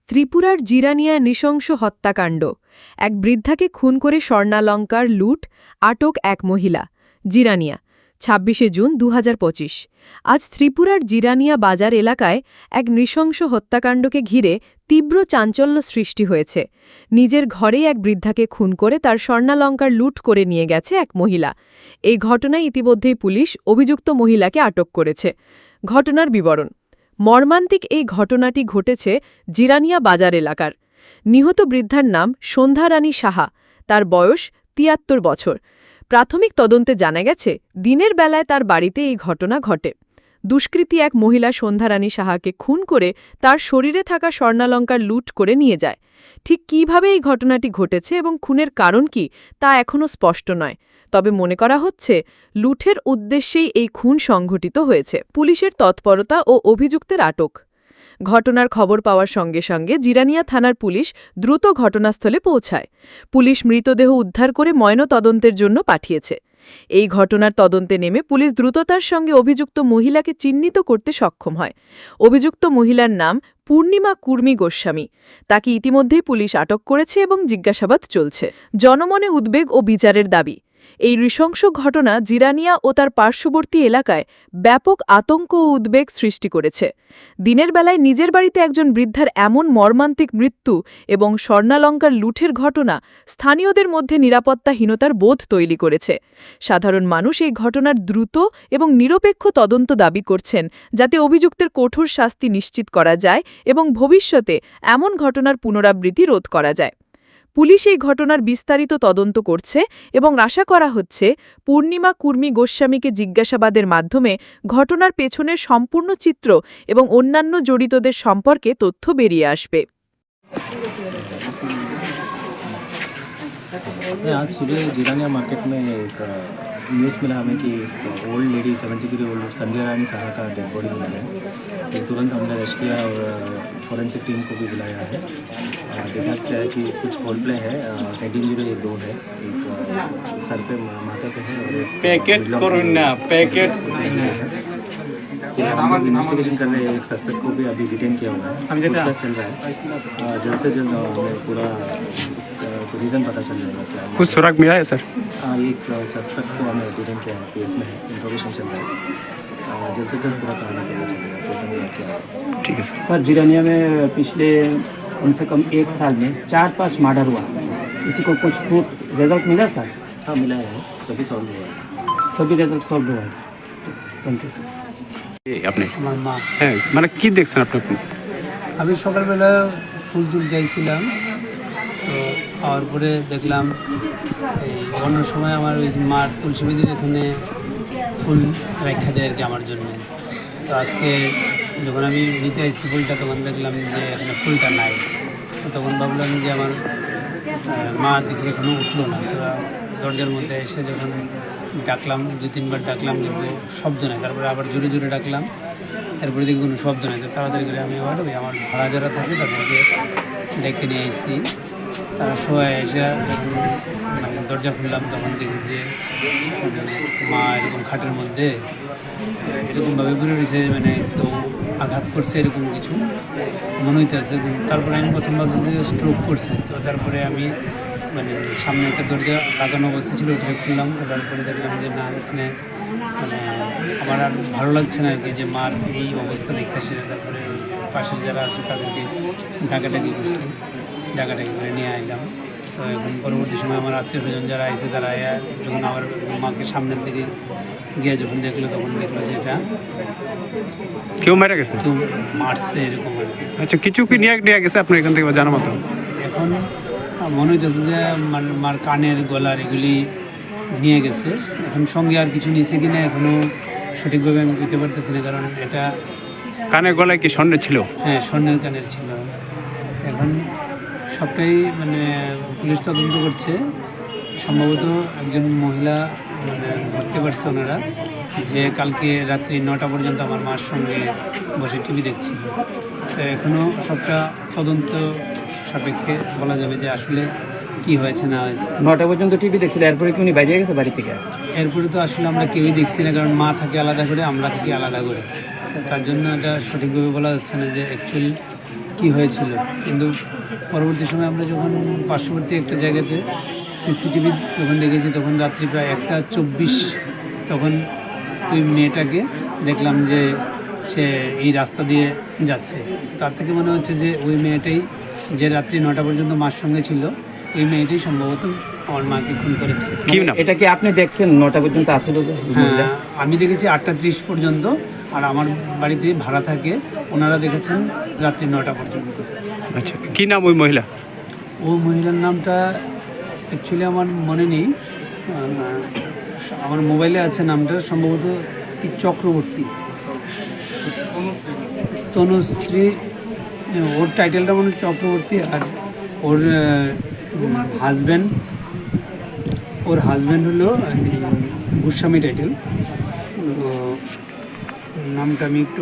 ত্রিপুরার জিরানিয়ায় নৃশংস হত্যাকাণ্ড। এক বৃদ্ধাকে খুন করে স্বর্ণালঙ্কার লুট, আটক এক মহিলা। জিরানিয়া, ২৬শে জুন ২০২৫। আজ ত্রিপুরার জিরানিয়া বাজার এলাকায় এক নৃশংস হত্যাকাণ্ডকে ঘিরে তীব্র চাঞ্চল্য সৃষ্টি হয়েছে। নিজের ঘরেই এক বৃদ্ধাকে খুন করে তার স্বর্ণালঙ্কার লুট করে নিয়ে গেছে এক মহিলা। এই ঘটনায় ইতিমধ্যেই পুলিশ অভিযুক্ত মহিলাকে আটক করেছে। ঘটনার বিবরণ: মর্মান্তিক এই ঘটনাটি ঘটেছে জিরানিয়া বাজার এলাকার। নিহত বৃদ্ধার নাম সন্ধ্যা রানী সাহা। তার বয়স ৭৩ বছর। প্রাথমিক তদন্তে জানা গেছে, দিনের বেলায় তার বাড়িতে এই ঘটনা ঘটে। দুষ্কৃতী এক মহিলা সন্ধ্যা রানী সাহাকে খুন করে তার শরীরে থাকা স্বর্ণালঙ্কার লুট করে নিয়ে যায়। ঠিক কিভাবে এই ঘটনাটি ঘটেছে এবং খুনের কারণ কি তা এখনও স্পষ্ট নয়। তবে মনে করা হচ্ছে, লুঠের উদ্দেশ্যেই এই খুন সংঘটিত হয়েছে। পুলিশের তৎপরতা ও অভিযুক্তের আটক। ঘটনার খবর পাওয়ার সঙ্গে সঙ্গে জিরানিয়া থানার পুলিশ দ্রুত ঘটনাস্থলে পৌঁছায়। পুলিশ মৃতদেহ উদ্ধার করে ময়নাতদন্তের জন্য পাঠিয়েছে। এই ঘটনার তদন্তে নেমে পুলিশ দ্রুততার সঙ্গে অভিযুক্ত মহিলাকে চিহ্নিত করতে সক্ষম হয়। অভিযুক্ত মহিলার নাম পূর্ণিমা কুর্মী গোস্বামী। তাকে ইতিমধ্যেই পুলিশ আটক করেছে এবং জিজ্ঞাসাবাদ চলছে। জনমনে উদ্বেগ ও বিচারের দাবি। এই নৃশংস ঘটনা জিরানিয়া ও তার পার্শ্ববর্তী এলাকায় ব্যাপক আতঙ্ক ও উদ্বেগ সৃষ্টি করেছে। দিনের বেলায় নিজের বাড়িতে একজন বৃদ্ধার এমন মর্মান্তিক মৃত্যু এবং স্বর্ণালঙ্কার লুঠের ঘটনা স্থানীয়দের মধ্যে নিরাপত্তাহীনতার বোধ তৈরি করেছে। সাধারণ মানুষ এই ঘটনার দ্রুত এবং নিরপেক্ষ তদন্ত দাবি করছেন, যাতে অভিযুক্তের কঠোর শাস্তি নিশ্চিত করা যায় এবং ভবিষ্যতে এমন ঘটনার পুনরাবৃত্তি রোধ করা যায়। পুলিশ এই ঘটনার বিস্তারিত তদন্ত করছে এবং আশা করা হচ্ছে, পূর্ণিমা কুর্মী গোস্বামীকে জিজ্ঞাসাবাদের মাধ্যমে ঘটনার পেছনের সম্পূর্ণ চিত্র এবং অন্যান্য জড়িতদের সম্পর্কে তথ্য বেরিয়ে আসবে। आज सुबह जिरानिया मार्केट में एक न्यूज़ मिला हमें कि ओल्ड लेडी 73 ओल्ड संध्या रानी साहा का डेड बॉडी मिला है। तो तुरंत हमने रेस्ट किया और फॉरेंसिक टीम को भी बुलाया है। देखा क्या है कि कुछ फॉल प्ले है। हेड इंजरी दो है, एक सर पे माथा पे है और एक पैकेट हम इन्वेस्टिगेशन कर रहे हैं। एक सस्पेक्ट को भी अभी डिटेन किया हुआ है, पूछताछ चल रहा है। जल्द से जल्द हमें पूरा रीज़न पता चल जाएगा क्या कुछ सुराग मिला है सर? एक सस्पेक्ट को हमें डिटेन किया है, केस में है, इंफॉर्मेशन चल रहा है। जल्द से जल्द पूरा कहानी पता चलेगा कैसे मिला क्या। ठीक है सर, जिरानिया में पिछले कम से कम 1 साल में 4-5 मर्डर हुआ। किसी को कुछ प्रूफ रिजल्ट मिला सर? हाँ मिला है, सभी सॉल्व हुआ है। सभी रिजल्ट सॉल्व हुआ है। Thank you sir. আপনি আমার মা। হ্যাঁ, মানে কি দেখছেন আপনি? আমি সকালবেলা ফুল তুলতে যাইছিলাম, তো পাওয়ার পরে দেখলাম এই অন্য সময় আমার ওই মার তুলসী বেদির এখানে ফুল রেখা দেয় আর কি আমার জন্য। তো আজকে যখন আমি নিতে আসছি ফুলটা, তখন দেখলাম যে এখানে ফুলটা নাই। তো তখন ভাবলাম যে আমার মা দিকে এখনও উঠলো না। তো দরজার মধ্যে এসে যখন ডাকলাম, 2-3 বার ডাকলাম কিন্তু শব্দ নেই। তারপরে আবার জোরে জোরে ডাকলাম, এরপরে দেখি কোনো শব্দ নেই। তো তাড়াতাড়ি করে আমি আবার ওই আমার ভাড়া যারা থাকে তাদেরকে ডেকে নিয়ে এসেছি। তারা সবাই এসে যখন দরজা খুললাম, তখন দেখি যে মা এরকম খাটের মধ্যে এরকমভাবে পড়ে রয়েছে, মানে কেউ আঘাত করছে এরকম কিছু মনে হইতেছে। তারপরে আমি প্রথম ভাবছি যে স্ট্রোক করছে। তো তারপরে আমি মানে সামনে একটা দরজা লাগানো অবস্থা ছিল, ওটা খুললাম। খোলার পরে দেখলাম যে না, এখানে মানে আমার আর ভালো লাগছে না আর কি, যে মার এই অবস্থা দেখে আসে। তারপরে পাশের যারা আছে তাদেরকে ডাকাডাকি করছি, ডাকাডাকি করে নিয়ে আইলাম। তো এখন পরবর্তী সময় আমার আত্মীয়স্বজন যারা আছে তারা যখন আমার মাকে সামনের দিকে গিয়ে যখন দেখলো, তখন দেখলো যে এটা কেউ মারা গেছে, কেউ মারছে এরকম আর কি। আচ্ছা, কিছু কি নিয়ে গেছে আপনার এখান থেকে জানা মতো? এখন মনে হইতেছে যে মার কানের গলার এগুলি নিয়ে গেছে। এখন সঙ্গে আর কিছু নিয়েছে কিনা এখনও সঠিকভাবে আমি বুঝতে পারতেছি না, কারণ এটা কানের গলায় কি স্বর্ণের ছিল? হ্যাঁ, স্বর্ণের কানের ছিল। এখন সবটাই মানে পুলিশ তদন্ত করছে। সম্ভবত একজন মহিলা মানে ধরতে পারছে ওনারা, যে কালকে রাত্রি 9টা পর্যন্ত আমার মার সঙ্গে বসে টিভি দেখছিল। তো এখনও সবটা তদন্ত সাপেক্ষে বলা যাবে যে আসলে কি হয়েছে না হয়েছে। 9টা পর্যন্ত টিভি দেখছিল, এরপরে কি উনি বাইরে গেছে বাড়ি থেকে? এরপরে তো আসলে আমরা কেউই দেখছি না, কারণ মা থাকে আলাদা করে, আমরা থাকি আলাদা করে। তার জন্য এটা সঠিকভাবে বলা যাচ্ছে না যে অ্যাকচুয়ালি কি হয়েছিল। কিন্তু পরবর্তী সময় আমরা যখন পার্শ্ববর্তী একটা জায়গাতে সিসিটিভি যখন দেখেছি, তখন রাত্রি প্রায় 1:24 তখন ওই মেয়েটাকে দেখলাম যে সে এই রাস্তা দিয়ে যাচ্ছে। তার থেকে মনে হচ্ছে যে ওই মেয়েটাই, যে রাত্রি 9টা পর্যন্ত মার সঙ্গে ছিল, ওই মেয়েটাই সম্ভবত আমার মাকে খুন করেছে। কি নাম? এটা কি আপনি দেখছেন 9টা পর্যন্ত আসিল যে মহিলা? হ্যাঁ, আমি দেখেছি 8:30 পর্যন্ত, আর আমার বাড়িতে ভাড়া থাকে, ওনারা দেখেছেন রাত্রি 9টা পর্যন্ত। আচ্ছা, কি নাম ওই মহিলা? ও মহিলার নামটা অ্যাকচুয়ালি আমার মনে নেই, আমার মোবাইলে আছে নামটা, সম্ভবত কি চক্রবর্তী, তনুশ্রী, ওর টাইটেলটা মনে হয় চক্রবর্তী। আর ওর হাজব্যান্ড হলো গোস্বামী টাইটেল। নামটা আমি একটু